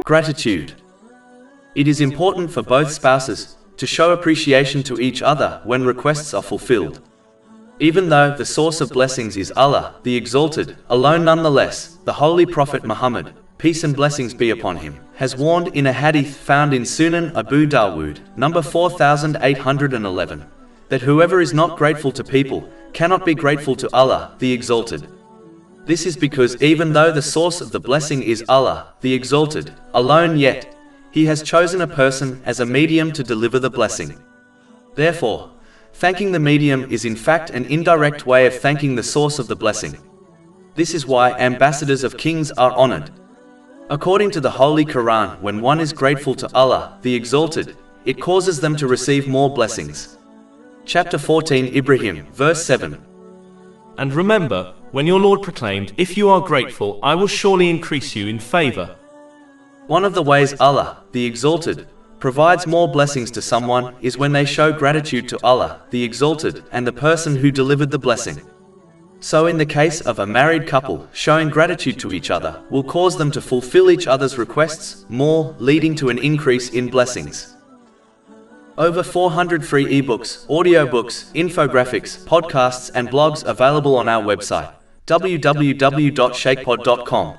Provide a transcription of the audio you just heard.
Gratitude. It is important for both spouses to show appreciation to each other when requests are fulfilled. Even though the source of blessings is Allah, the Exalted, alone, nonetheless, the Holy Prophet Muhammad, peace and blessings be upon him, has warned in a hadith found in Sunnah Abu Dawood, number 4811, that whoever is not grateful to people cannot be grateful to Allah, the Exalted. This is because even though the source of the blessing is Allah, the Exalted, alone, yet He has chosen a person as a medium to deliver the blessing. Therefore, thanking the medium is in fact an indirect way of thanking the source of the blessing. This is why ambassadors of kings are honored. According to the Holy Quran, when one is grateful to Allah, the Exalted, it causes them to receive more blessings. Chapter 14, Ibrahim, verse 7. And remember, when your Lord proclaimed, "If you are grateful, I will surely increase you in favor." One of the ways Allah, the Exalted, provides more blessings to someone is when they show gratitude to Allah, the Exalted, and the person who delivered the blessing. So in the case of a married couple, showing gratitude to each other will cause them to fulfill each other's requests more, leading to an increase in blessings. Over 400 free ebooks, audiobooks, infographics, podcasts and blogs available on our website, www.shakepod.com.